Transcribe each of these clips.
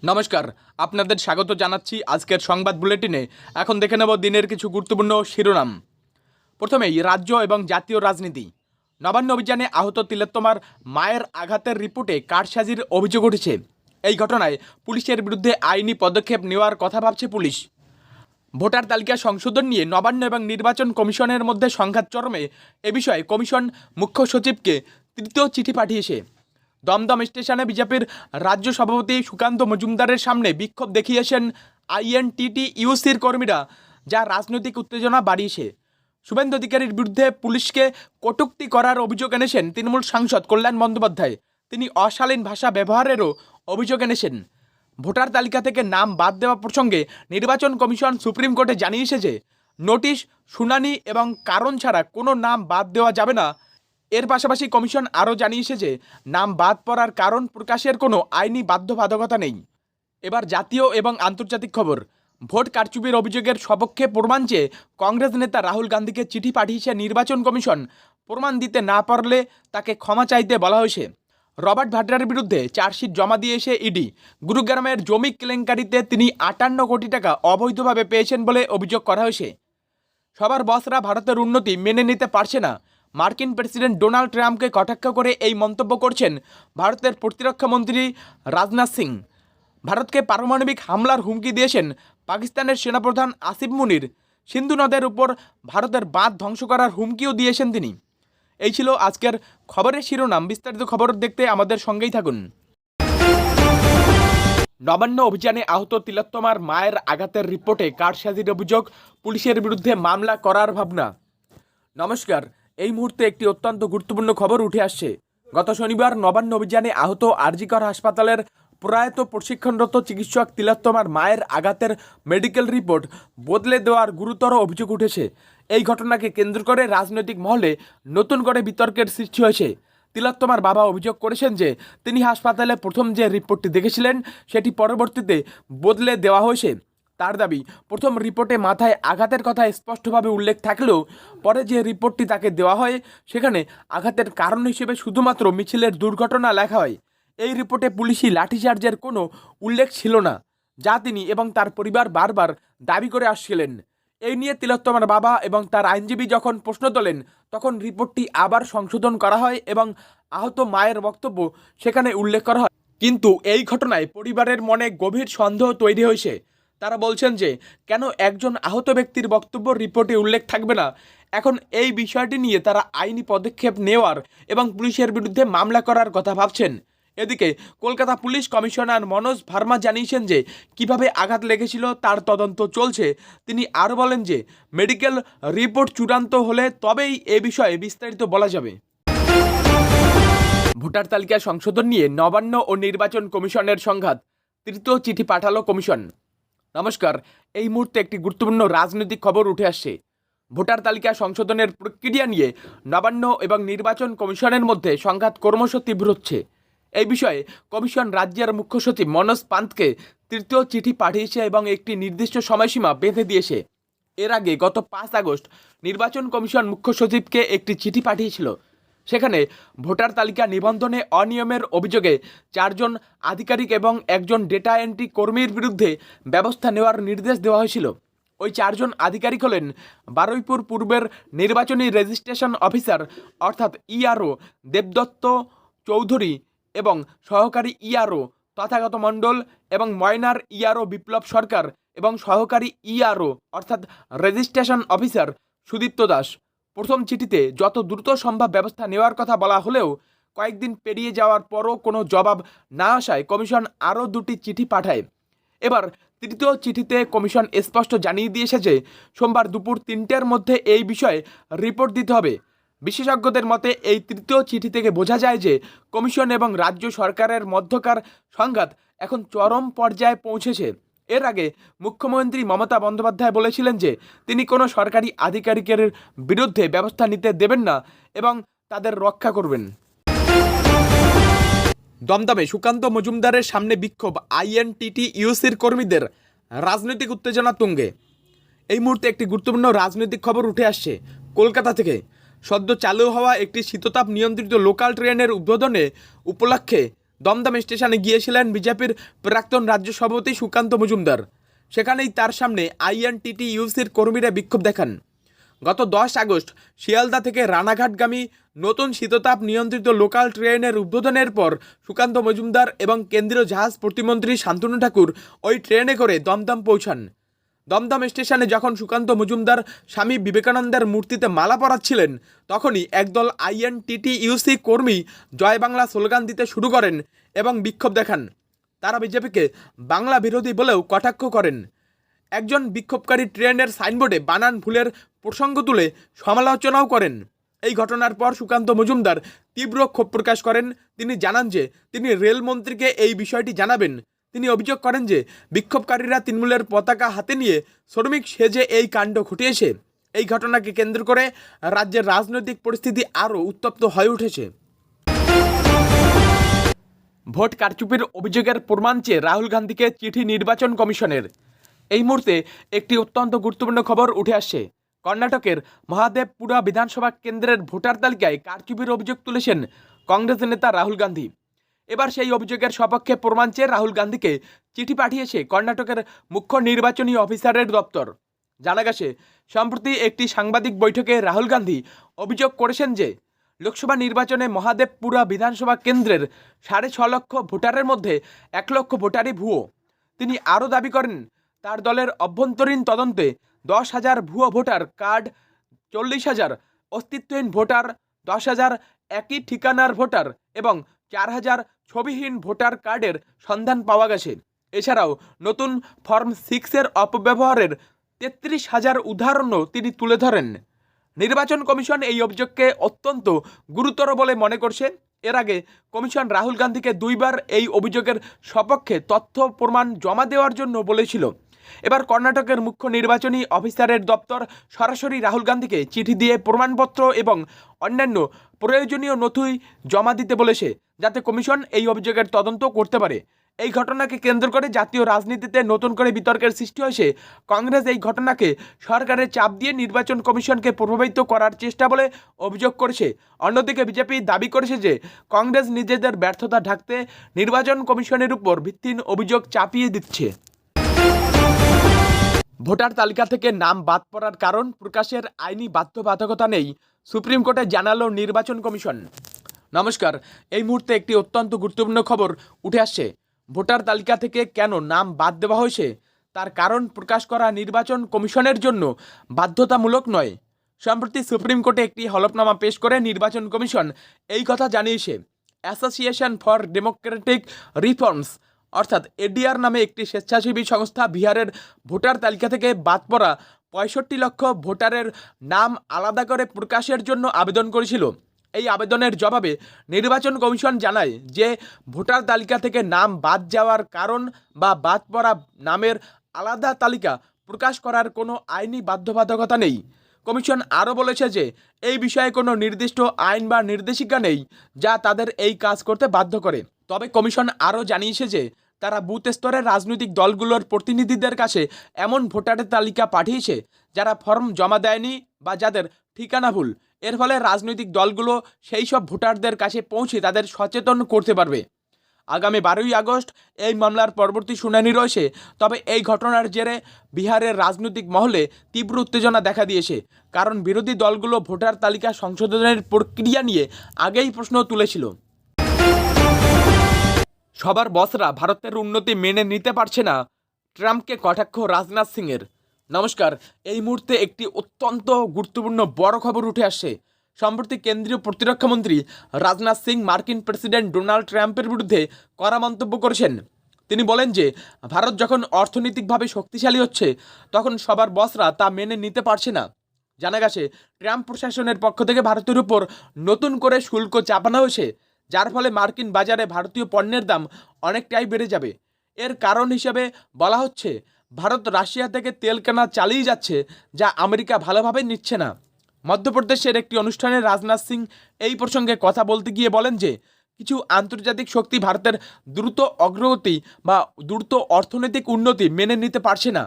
নমস্কার, আপনাদের স্বাগত জানাচ্ছি আজকের সংবাদ বুলেটিনে। এখন দেখে নেব দিনের কিছু গুরুত্বপূর্ণ শিরোনাম। প্রথমেই রাজ্য এবং জাতীয় রাজনীতি। নবান্ন অভিযানে আহত তিলোত্তমার মায়ের আঘাতের রিপোর্টে কারসাজির অভিযোগ উঠেছে। এই ঘটনায় পুলিশের বিরুদ্ধে আইনি পদক্ষেপ নেওয়ার কথা ভাবছে পুলিশ। ভোটার তালিকা সংশোধন নিয়ে নবান্ন এবং নির্বাচন কমিশনের মধ্যে সংঘাত চরমে। এ বিষয়ে কমিশন মুখ্য সচিবকে তৃতীয় চিঠি পাঠিয়েছে। দমদম স্টেশনে বিজেপির রাজ্য সভাপতি সুকান্ত মজুমদারের সামনে বিক্ষোভ দেখিয়েছেন আইএনটিটিইউসির কর্মীরা, যা রাজনৈতিক উত্তেজনা বাড়িয়েছে। শুভেন্দু অধিকারীর বিরুদ্ধে পুলিশকে কটূক্তি করার অভিযোগ এনেছেন তৃণমূল সাংসদ কল্যাণ বন্দ্যোপাধ্যায়। তিনি অশালীন ভাষা ব্যবহারেরও অভিযোগ এনেছেন। ভোটার তালিকা থেকে নাম বাদ দেওয়া প্রসঙ্গে নির্বাচন কমিশন সুপ্রিম কোর্টে জানিয়েছে যে নোটিশ, শুনানি এবং কারণ ছাড়া কোনো নাম বাদ দেওয়া যাবে না। এর পাশাপাশি কমিশন আরও জানিয়েছে যে নাম বাদ পড়ার কারণ প্রকাশের কোনো আইনি বাধ্যবাধকতা নেই। এবার জাতীয় এবং আন্তর্জাতিক খবর। ভোট কারচুপির অভিযোগের সপক্ষে প্রমাণ চেয়ে কংগ্রেস নেতা রাহুল গান্ধীকে চিঠি পাঠিয়েছে নির্বাচন কমিশন। প্রমাণ দিতে না পারলে তাকে ক্ষমা চাইতে বলা হয়েছে। রবার্ট ভাড্রার বিরুদ্ধে চার্জশিট জমা দিয়েছে ইডি। গুরুগ্রামের জমি কেলেঙ্কারিতে তিনি 58 কোটি টাকা অবৈধভাবে পেয়েছেন বলে অভিযোগ করা হয়েছে। সবার বসরা ভারতের উন্নতি মেনে নিতে পারছে না। মার্কিন প্রেসিডেন্ট ডোনাল্ড ট্রাম্পকে কটাক্ষ করে এই মন্তব্য করছেন ভারতের প্রতিরক্ষা মন্ত্রী রাজনাথ সিং। ভারতকে পারমাণবিক হামলার হুমকি দিয়েছেন পাকিস্তানের সেনাপ্রধান আসিফ মুনির। সিন্ধু নদের উপর ভারতের বাঁধ ধ্বংস করার হুমকিও দিয়েছেন তিনি। এই ছিল আজকের খবরের শিরোনাম। বিস্তারিত খবর দেখতে আমাদের সঙ্গেই থাকুন। নবান্ন অভিযানে আহত তিলোত্তমার মায়ের আঘাতের রিপোর্টে কারসাজির অভিযোগ, পুলিশের বিরুদ্ধে মামলা করার ভাবনা। নমস্কার, এই মুহূর্তে একটি অত্যন্ত গুরুত্বপূর্ণ খবর উঠে আসছে। গত শনিবার নবান্ন অভিযানে আহত আরজিকর হাসপাতালের প্রয়াত প্রশিক্ষণরত চিকিৎসক তিলোত্তমার মায়ের আঘাতের মেডিকেল রিপোর্ট বদলে দেওয়ার গুরুতর অভিযোগ উঠেছে। এই ঘটনাকে কেন্দ্র করে রাজনৈতিক মহলে নতুন করে বিতর্কের সৃষ্টি হয়েছে। তিলোত্তমার বাবা অভিযোগ করেছেন যে তিনি হাসপাতালে প্রথম যে রিপোর্টটি দেখেছিলেন সেটি পরবর্তীতে বদলে দেওয়া হয়েছে। তার দাবি, প্রথম রিপোর্টে মাথায় আঘাতের কথা স্পষ্টভাবে উল্লেখ থাকলেও পরে যে রিপোর্টটি তাকে দেওয়া হয় সেখানে আঘাতের কারণ হিসেবে শুধুমাত্র মিছিলের দুর্ঘটনা লেখা হয়। এই রিপোর্টে পুলিশি লাঠিচার্জের কোনো উল্লেখ ছিল না, যা তিনি এবং তার পরিবার বারবার দাবি করে আসছিলেন। এই নিয়ে তিলোত্তমার বাবা এবং তার আইনজীবী যখন প্রশ্ন তোলেন, তখন রিপোর্টটি আবার সংশোধন করা হয় এবং আহত মায়ের বক্তব্য সেখানে উল্লেখ করা হয়। কিন্তু এই ঘটনায় পরিবারের মনে গভীর সন্দেহ তৈরি হয়েছে। তারা বলছেন যে কেন একজন আহত ব্যক্তির বক্তব্য রিপোর্টে উল্লেখ থাকবে না। এখন এই বিষয়টি নিয়ে তারা আইনি পদক্ষেপ নেওয়ার এবং পুলিশের বিরুদ্ধে মামলা করার কথা ভাবছেন। এদিকে কলকাতা পুলিশ কমিশনার মনোজ ভার্মা জানিয়েছেন যে কিভাবে আঘাত লেগেছিল তার তদন্ত চলছে। তিনি আরও বলেন যে মেডিকেল রিপোর্ট চূড়ান্ত হলে তবেই এ বিষয়ে বিস্তারিত বলা যাবে। ভোটার তালিকা সংশোধন নিয়ে নবান্ন ও নির্বাচন কমিশনের সংঘাত, তৃতীয় চিঠি পাঠালো কমিশন। নমস্কার, এই মুহূর্তে একটি গুরুত্বপূর্ণ রাজনৈতিক খবর উঠে আসছে। ভোটার তালিকা সংশোধনের প্রক্রিয়া নিয়ে নবান্ন এবং নির্বাচন কমিশনের মধ্যে সংঘাত ক্রমশ তীব্র হচ্ছে। এই বিষয়ে কমিশন রাজ্যের মুখ্য সচিব মনোজ পান্তকে তৃতীয় চিঠি পাঠিয়েছে এবং একটি নির্দিষ্ট সময়সীমা বেঁধে দিয়েছে। এর আগে গত 5 আগস্ট নির্বাচন কমিশন মুখ্য সচিবকে একটি চিঠি পাঠিয়েছিল। সেখানে ভোটার তালিকা নিবন্ধনে অনিয়মের অভিযোগে 4 জন আধিকারিক এবং একজন ডেটা এন্ট্রি কর্মীর বিরুদ্ধে ব্যবস্থা নেওয়ার নির্দেশ দেওয়া হয়েছিল। ওই 4 জন আধিকারিক হলেন বারুইপুর পূর্বের নির্বাচনী রেজিস্ট্রেশন অফিসার অর্থাৎ ইআরও দেবদত্ত চৌধুরী এবং সহকারী ইআরও তথাগত মণ্ডল, এবং ময়নার ইআরও বিপ্লব সরকার এবং সহকারী ইআরও অর্থাৎ রেজিস্ট্রেশন অফিসার সুদীপ্ত দাস। প্রথম চিঠিতে যত দ্রুত সম্ভব ব্যবস্থা নেওয়ার কথা বলা হলেও কয়েকদিন পেরিয়ে যাওয়ার পরও কোনো জবাব না আসায় কমিশন আরও 2টি চিঠি পাঠায়। এবার তৃতীয় চিঠিতে কমিশন স্পষ্ট জানিয়ে দিয়েছে যে সোমবার দুপুর 3টের মধ্যে এই বিষয়ে রিপোর্ট দিতে হবে। বিশেষজ্ঞদের মতে এই তৃতীয় চিঠি থেকে বোঝা যায় যে কমিশন এবং রাজ্য সরকারের মধ্যকার সংঘাত এখন চরম পর্যায়ে পৌঁছেছে। এর আগে মুখ্যমন্ত্রী মমতা বন্দ্যোপাধ্যায় বলেছিলেন যে তিনি কোনো সরকারি আধিকারিকের বিরুদ্ধে ব্যবস্থা নিতে দেবেন না এবং তাদের রক্ষা করবেন। দমদমে সুকান্ত মজুমদারের সামনে বিক্ষোভ, আইএনটিটিইউসির কর্মীদের, রাজনৈতিক উত্তেজনা তুঙ্গে। এই মুহূর্তে একটি গুরুত্বপূর্ণ রাজনৈতিক খবর উঠে আসছে কলকাতা থেকে। সদ্য চালু হওয়া একটি শীততাপ নিয়ন্ত্রিত লোকাল ট্রেনের উদ্বোধনে উপলক্ষে দমদম স্টেশনে গিয়েছিলেন বিজেপির প্রাক্তন রাজ্য সভাপতি সুকান্ত মজুমদার। সেখানেই তার সামনে আইএনটিটিইউসির কর্মীরা বিক্ষোভ দেখান। গত 10 আগস্ট শিয়ালদা থেকে রানাঘাটগামী নতুন শীততাপ নিয়ন্ত্রিত লোকাল ট্রেনের উদ্বোধনের পর সুকান্ত মজুমদার এবং কেন্দ্রীয় জাহাজ প্রতিমন্ত্রী শান্তনু ঠাকুর ওই ট্রেনে করে দমদম পৌঁছান। দমদম স্টেশনে যখন সুকান্ত মজুমদার স্বামী বিবেকানন্দের মূর্তিতে মালা পরাচ্ছিলেন, তখনই একদল আইএনটিটিইউসি কর্মী জয় বাংলা স্লোগান দিতে শুরু করেন এবং বিক্ষোভ দেখান। তারা বিজেপিকে বাংলা বিরোধী বলেও কটাক্ষ করেন। একজন বিক্ষোভকারী ট্রেনের সাইনবোর্ডে বানান ভুলের প্রসঙ্গ তুলে সমালোচনাও করেন। এই ঘটনার পর সুকান্ত মজুমদার তীব্র ক্ষোভ প্রকাশ করেন। তিনি জানান যে তিনি রেলমন্ত্রীকে এই বিষয়টি জানাবেন। তিনি অভিযোগ করেন যে বিক্ষোভকারীরা তৃণমূলের পতাকা হাতে নিয়ে শ্রমিক সেজে এই কাণ্ড ঘটিয়েছে। এই ঘটনাকে কেন্দ্র করে রাজ্যের রাজনৈতিক পরিস্থিতি আরও উত্তপ্ত হয়ে উঠেছে। ভোট কারচুপির অভিযোগের প্রমাণ চেয়ে রাহুল গান্ধীকে চিঠি নির্বাচন কমিশনের। এই মুহূর্তে একটি অত্যন্ত গুরুত্বপূর্ণ খবর উঠে আসছে। কর্ণাটকের মহাদেবপুরা বিধানসভা কেন্দ্রের ভোটার তালিকায় কারচুপির অভিযোগ তুলেছেন কংগ্রেস নেতা রাহুল গান্ধী। এবার সেই অভিযোগের সপক্ষে প্রমাণ চেয়ে রাহুল গান্ধীকে চিঠি পাঠিয়েছে কর্ণাটকের মুখ্য নির্বাচনী অফিসারের দপ্তর। জানা গেছে, সম্প্রতি একটি সাংবাদিক বৈঠকে রাহুল গান্ধী অভিযোগ করেছেন যে লোকসভা নির্বাচনে মহাদেবপুরা বিধানসভা কেন্দ্রের 6.5 লক্ষ ভোটারের মধ্যে 1 লক্ষ ভোটারই ভুয়ো। তিনি আরও দাবি করেন, তার দলের অভ্যন্তরীণ তদন্তে 10,000 ভুয়ো ভোটার কার্ড, 40,000 অস্তিত্বহীন ভোটার, 10,000 একই ঠিকানার ভোটার এবং 4,000 ছবিহীন ভোটার কার্ডের সন্ধান পাওয়া গেছে। এছাড়াও নতুন ফর্ম 6-এর অপব্যবহারের 33,000 উদাহরণও তিনি তুলে ধরেন। নির্বাচন কমিশন এই অভিযোগকে অত্যন্ত গুরুতর বলে মনে করছে। এর আগে কমিশন রাহুল গান্ধীকে 2 বার এই অভিযোগের সপক্ষে তথ্য প্রমাণ জমা দেওয়ার জন্য বলেছিল। এবার কর্ণাটকের মুখ্য নির্বাচনী অফিসারের দপ্তর সরাসরি রাহুল গান্ধীকে চিঠি দিয়ে প্রমাণপত্র এবং অন্যান্য প্রয়োজনীয় নথি জমা দিতে বলেছে, যাতে কমিশন এই অভিযোগের তদন্ত করতে পারে। এই ঘটনাকে কেন্দ্র করে জাতীয় রাজনীতিতে নতুন করে বিতর্কের সৃষ্টি হয়েছে। কংগ্রেস এই ঘটনাকে সরকারের চাপ দিয়ে নির্বাচন কমিশনকে প্রভাবিত করার চেষ্টা বলে অভিযোগ করেছে। অন্যদিকে বিজেপি দাবি করেছে যে কংগ্রেস নিজেদের ব্যর্থতা ঢাকতে নির্বাচন কমিশনের উপর ভিত্তিহীন অভিযোগ চাপিয়ে দিচ্ছে। ভোটার তালিকা থেকে নাম বাদ পড়ার কারণ প্রকাশের আইনি বাধ্যবাধকতা নেই, সুপ্রিম কোর্টে জানালো নির্বাচন কমিশন। নমস্কার, এই মুহূর্তে একটি অত্যন্ত গুরুত্বপূর্ণ খবর উঠে আসছে। ভোটার তালিকা থেকে কেন নাম বাদ দেওয়া হয়েছে তার কারণ প্রকাশ করা নির্বাচন কমিশনের জন্য বাধ্যতামূলক নয়। সম্প্রতি সুপ্রিম কোর্টে একটি হলফনামা পেশ করে নির্বাচন কমিশন এই কথা জানিয়েছে। অ্যাসোসিয়েশন ফর ডেমোক্রেটিক রিফর্মস অর্থাৎ এডিআর নামে একটি স্বেচ্ছাসেবী সংস্থা বিহারের ভোটার তালিকা থেকে বাদ পড়া 65 লক্ষ ভোটারের নাম আলাদা করে প্রকাশের জন্য আবেদন করেছিল। এই আবেদনের জবাবে নির্বাচন কমিশন জানায় যে ভোটার তালিকা থেকে নাম বাদ যাওয়ার কারণ বা বাদ পড়া নামের আলাদা তালিকা প্রকাশ করার কোনো আইনি বাধ্যবাধকতা নেই। কমিশন আরও বলেছে যে এই বিষয়ে কোনো নির্দিষ্ট আইন বা নির্দেশিকা নেই যা তাদের এই কাজ করতে বাধ্য করে। তবে কমিশন আরও জানিয়েছে যে তারা বুথ স্তরের রাজনৈতিক দলগুলোর প্রতিনিধিদের কাছে এমন ভোটারের তালিকা পাঠিয়েছে যারা ফর্ম জমা দেয়নি বা যাদের ঠিকানা ভুল। এর ফলে রাজনৈতিক দলগুলো সেই সব ভোটারদের কাছে পৌঁছে তাদের সচেতন করতে পারবে। আগামী 12ই আগস্ট এই মামলার পরবর্তী শুনানি রয়েছে। তবে এই ঘটনার জেরে বিহারের রাজনৈতিক মহলে তীব্র উত্তেজনা দেখা দিয়েছে, কারণ বিরোধী দলগুলো ভোটার তালিকা সংশোধনের প্রক্রিয়া নিয়ে আগেই প্রশ্ন তুলেছিল। সবার বসরা ভারতের উন্নতি মেনে নিতে পারছে না, ট্রাম্পকে কটাক্ষ রাজনাথ সিংয়ের। নমস্কার, এই মুহূর্তে একটি অত্যন্ত গুরুত্বপূর্ণ বড় খবর উঠে আসছে। সম্প্রতি কেন্দ্রীয় প্রতিরক্ষামন্ত্রী রাজনাথ সিং মার্কিন প্রেসিডেন্ট ডোনাল্ড ট্রাম্পের বিরুদ্ধে কড়া মন্তব্য করেছেন। তিনি বলেন যে ভারত যখন অর্থনৈতিকভাবে শক্তিশালী হচ্ছে তখন সবার বসরা তা মেনে নিতে পারছে না। জানা গেছে, ট্রাম্প প্রশাসনের পক্ষ থেকে ভারতের উপর নতুন করে শুল্ক চাপানো হয়েছে, যার ফলে মার্কিন বাজারে ভারতীয় পণ্যের দাম অনেকটাই বেড়ে যাবে। এর কারণ হিসেবে বলা হচ্ছে ভারত রাশিয়া থেকে তেল কেনা চালিয়ে যাচ্ছে, যা আমেরিকা ভালোভাবে নিচ্ছে না। মধ্যপ্রদেশের একটি অনুষ্ঠানে রাজনাথ সিং এই প্রসঙ্গে কথা বলতে গিয়ে বলেন যে কিছু আন্তর্জাতিক শক্তি ভারতের দ্রুত অগ্রগতি বা দ্রুত অর্থনৈতিক উন্নতি মেনে নিতে পারছে না,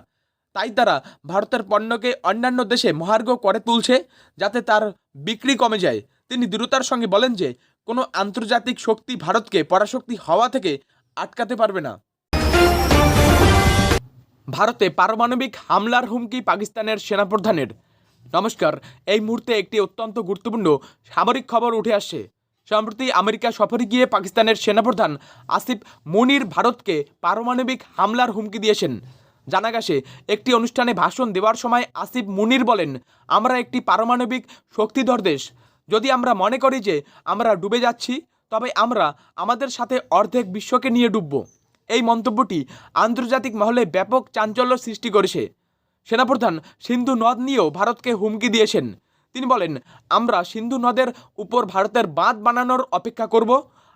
তাই তারা ভারতের পণ্যকে অন্যান্য দেশে মহার্ঘ করে তুলছে যাতে তার বিক্রি কমে যায়। তিনি দৃঢ়তার সঙ্গে বলেন যে কোনো আন্তর্জাতিক শক্তি ভারতকে পরাশক্তি হওয়া থেকে আটকাতে পারবে না। ভারতে পারমাণবিক হামলার হুমকি পাকিস্তানের সেনাপ্রধানের। নমস্কার, এই মুহূর্তে একটি অত্যন্ত গুরুত্বপূর্ণ সামরিক খবর উঠে আসছে। সম্প্রতি আমেরিকা সফরে গিয়ে পাকিস্তানের সেনাপ্রধান আসিফ মুনির ভারতকে পারমাণবিক হামলার হুমকি দিয়েছেন। জানা গেছে, একটি অনুষ্ঠানে ভাষণ দেওয়ার সময় আসিফ মুনির বলেন, আমরা একটি পারমাণবিক শক্তিধর দেশ। যদি আমরা মনে করি যে আমরা ডুবে যাচ্ছি, তবে আমরা আমাদের সাথে অর্ধেক বিশ্বকে নিয়ে ডুবব। এই মন্তব্যটি আন্তর্জাতিক মহলে ব্যাপক চাঞ্চল্য সৃষ্টি করেছে। সেনাপ্রধান সিন্ধু নদ নিয়েও ভারতকে হুমকি দিয়েছেন। তিনি বলেন, আমরা সিন্ধু নদের উপর ভারতের বাঁধ বানানোর অপেক্ষা করব,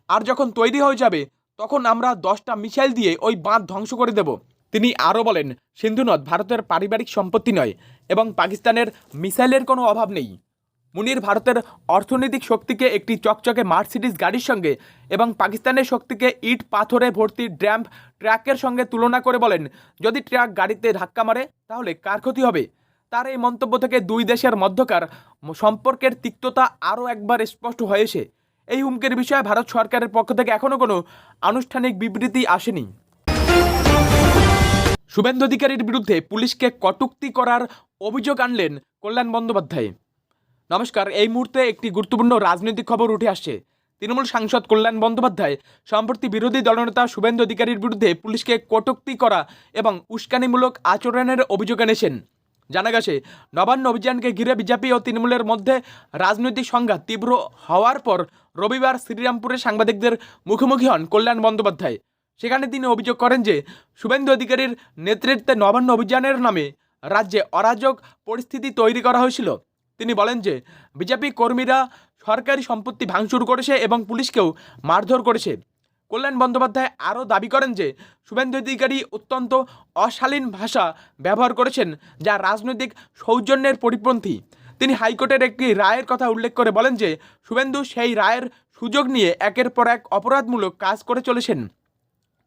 আর যখন তৈরি হয়ে যাবে তখন আমরা 10টা মিসাইল দিয়ে ওই বাঁধ ধ্বংস করে দেব। তিনি আরও বলেন, সিন্ধু নদ ভারতের পারিবারিক সম্পত্তি নয় এবং পাকিস্তানের মিসাইলের কোনো অভাব নেই। মুনির ভারতের অর্থনৈতিক শক্তিকে একটি চকচকে মার্সিডিজ গাড়ির সঙ্গে এবং পাকিস্তানের শক্তিকে ইট পাথরে ভর্তি ড্যাম্প ট্রাকের সঙ্গে তুলনা করে বলেন, যদি ট্রাক গাড়িতে ধাক্কা মারে তাহলে কার ক্ষতি হবে? তার এই মন্তব্য থেকে দুই দেশের মধ্যকার সম্পর্কের তিক্ততা আরও একবার স্পষ্ট হয়েছে। এই হুমকির বিষয়ে ভারত সরকারের পক্ষ থেকে এখনও কোনো আনুষ্ঠানিক বিবৃতি আসেনি। শুভেন্দু অধিকারীর বিরুদ্ধে পুলিশকে কটূক্তি করার অভিযোগ আনলেন কল্যাণ বন্দ্যোপাধ্যায়। নমস্কার, এই মুহূর্তে একটি গুরুত্বপূর্ণ রাজনৈতিক খবর উঠে আসছে। তৃণমূল সাংসদ কল্যাণ বন্দ্যোপাধ্যায় সম্প্রতি বিরোধী দলনেতা শুভেন্দু অধিকারীর বিরুদ্ধে পুলিশকে কটূক্তি করা এবং উস্কানিমূলক আচরণের অভিযোগ এনেছেন। জানা গেছে, নবান্ন অভিযানকে ঘিরে বিজেপি ও তৃণমূলের মধ্যে রাজনৈতিক সংঘাত তীব্র হওয়ার পর রবিবার শ্রীরামপুরে সাংবাদিকদের মুখোমুখি হন কল্যাণ বন্দ্যোপাধ্যায়। সেখানে তিনি অভিযোগ করেন যে শুভেন্দু অধিকারীর নেতৃত্বে নবান্ন অভিযানের নামে রাজ্যে অরাজক পরিস্থিতি তৈরি করা হয়েছিল। তিনি বলেন যে বিজেপি কর্মীরা সরকারি সম্পত্তি ভাঙচুর করেছে এবং পুলিশকেও মারধর করেছে। কল্যাণ বন্দ্যোপাধ্যায় আরও দাবি করেন যে শুভেন্দু অধিকারী অত্যন্ত অশালীন ভাষা ব্যবহার করেছেন, যা রাজনৈতিক সৌজন্যের পরিপন্থী। তিনি হাইকোর্টের একটি রায়ের কথা উল্লেখ করে বলেন যে শুভেন্দু সেই রায়ের সুযোগ নিয়ে একের পর এক অপরাধমূলক কাজ করে চলেছেন।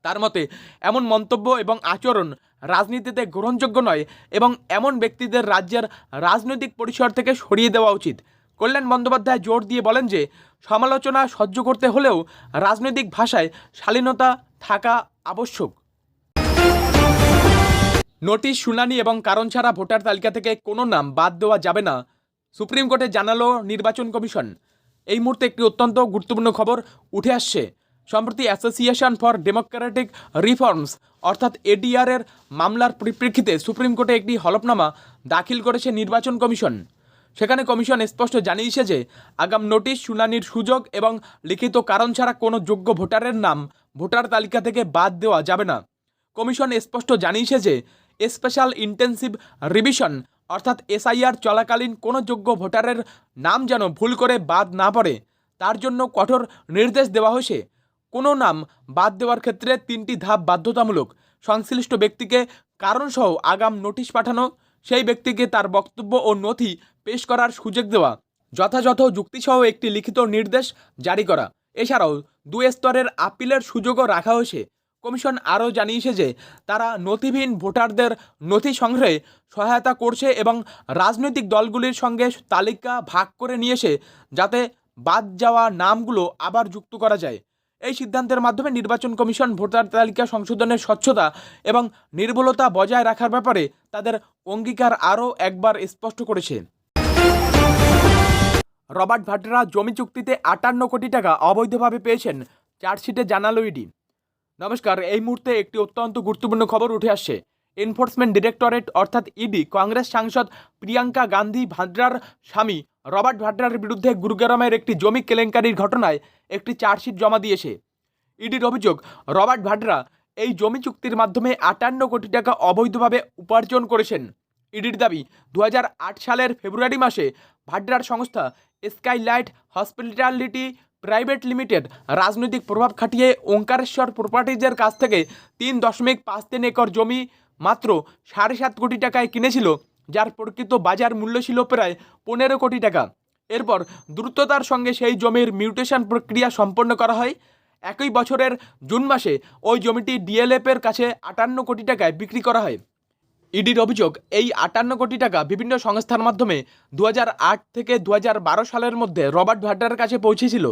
তার মতে এমন মন্তব্য এবং আচরণ রাজনীতিতে গ্রহণযোগ্য নয় এবং এমন ব্যক্তিদের রাজ্যের রাজনৈতিক পরিসর থেকে সরিয়ে দেওয়া উচিত। কল্যাণ বন্দ্যোপাধ্যায় জোর দিয়ে বলেন যে সমালোচনা সহ্য করতে হলেও রাজনৈতিক ভাষায় শালীনতা থাকা আবশ্যক। নোটিশ, শুনানি এবং কারণ ছাড়া ভোটার তালিকা থেকে কোনো নাম বাদ দেওয়া যাবে না, সুপ্রিম কোর্টে জানালো নির্বাচন কমিশন। এই মুহূর্তে একটি অত্যন্ত গুরুত্বপূর্ণ খবর উঠে আসছে। সম্প্রতি অ্যাসোসিয়েশন ফর ডেমোক্রেটিক রিফর্মস অর্থাৎ এডিআর এর মামলার পরিপ্রেক্ষিতে সুপ্রিম কোর্টে একটি হলফনামা দাখিল করেছে নির্বাচন কমিশন। সেখানে কমিশন স্পষ্ট জানিয়েছে যে আগাম নোটিশ, শুনানির সুযোগ এবং লিখিত কারণ ছাড়া কোনো যোগ্য ভোটারের নাম ভোটার তালিকা থেকে বাদ দেওয়া যাবে না। কমিশন স্পষ্ট জানিয়েছে যে স্পেশাল ইন্টেন্সিভ রিভিশন অর্থাৎ এসআইআর চলাকালীন কোনো যোগ্য ভোটারের নাম যেন ভুল করে বাদ না পড়ে, তার জন্য কঠোর নির্দেশ দেওয়া হয়েছে। কোনো নাম বাদ দেওয়ার ক্ষেত্রে 3টি ধাপ বাধ্যতামূলক। সংশ্লিষ্ট ব্যক্তিকে কারণসহ আগাম নোটিশ পাঠানো, সেই ব্যক্তিকে তার বক্তব্য ও নথি পেশ করার সুযোগ দেওয়া, যথাযথ যুক্তিসহ একটি লিখিত নির্দেশ জারি করা। এছাড়াও 2 স্তরের আপিলের সুযোগও রাখা হয়েছে। কমিশন আরও জানিয়েছে যে তারা নথিবিহীন ভোটারদের নথি সংগ্রহে সহায়তা করছে এবং রাজনৈতিক দলগুলির সঙ্গে তালিকা ভাগ করে নিয়েছে যাতে বাদ যাওয়া নামগুলো আবার যুক্ত করা যায়। এই সিদ্ধান্তের মাধ্যমে নির্বাচন কমিশন ভোটার তালিকা সংশোধনের স্বচ্ছতা এবং নির্ভুলতা বজায় রাখার ব্যাপারে তাদের অঙ্গীকার আরও একবার স্পষ্ট করেছে। রবার্ট ভাড্রা জমি চুক্তিতে 58 কোটি টাকা অবৈধভাবে পেয়েছেন, চার্জশিটে জানালো ইডি। নমস্কার, এই মুহূর্তে একটি অত্যন্ত গুরুত্বপূর্ণ খবর উঠে আসছে। এনফোর্সমেন্ট ডিরেক্টরেট অর্থাৎ ইডি কংগ্রেস সাংসদ প্রিয়াঙ্কা গান্ধী ভাড্রার স্বামী রবার্ট ভাড্রার বিরুদ্ধে গুরুগ্রামের একটি জমি কেলেঙ্কারির ঘটনায় একটি চার্জশিট জমা দিয়েছে। ইডির অভিযোগ, রবার্ট ভাড্রা এই জমি চুক্তির মাধ্যমে 58 কোটি টাকা অবৈধভাবে উপার্জন করেছেন। ইডির দাবি, 2008 সালের ফেব্রুয়ারি মাসে ভাড্রার সংস্থা স্কাইলাইট হসপিটালিটি প্রাইভেট লিমিটেড রাজনৈতিক প্রভাব খাটিয়ে ওঙ্কারেশ্বর প্রপার্টিজের কাছ থেকে 3.53 একর জমি মাত্র 7.5 কোটি টাকায় কিনেছিল, যার প্রকৃত বাজার মূল্য ছিল প্রায় 15 কোটি টাকা। এরপর দ্রুততার সঙ্গে সেই জমির মিউটেশন প্রক্রিয়া সম্পন্ন করা হয়। একই বছরের জুন মাসে ওই জমিটি ডিএলএফের কাছে 58 কোটি টাকায় বিক্রি করা হয়। ইডির অভিযোগ, এই 58 কোটি টাকা বিভিন্ন সংস্থার মাধ্যমে 2008 থেকে 2012 সালের মধ্যে রবার্ট ভাড্রার কাছে পৌঁছেছিল।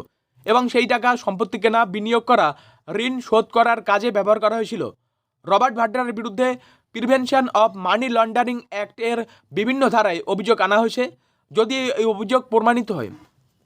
এবং সেই টাকা সম্পত্তি কেনা, বিনিয়োগ করা, ঋণ শোধ করার কাজে ব্যবহার করা হয়েছিল। রবার্ট ভাড্রার বিরুদ্ধে prevention of money laundering act এর বিভিন্ন ধারায় অভিযোগ আনা হয়েছে। যদি এই অভিযোগ প্রমাণিত হয়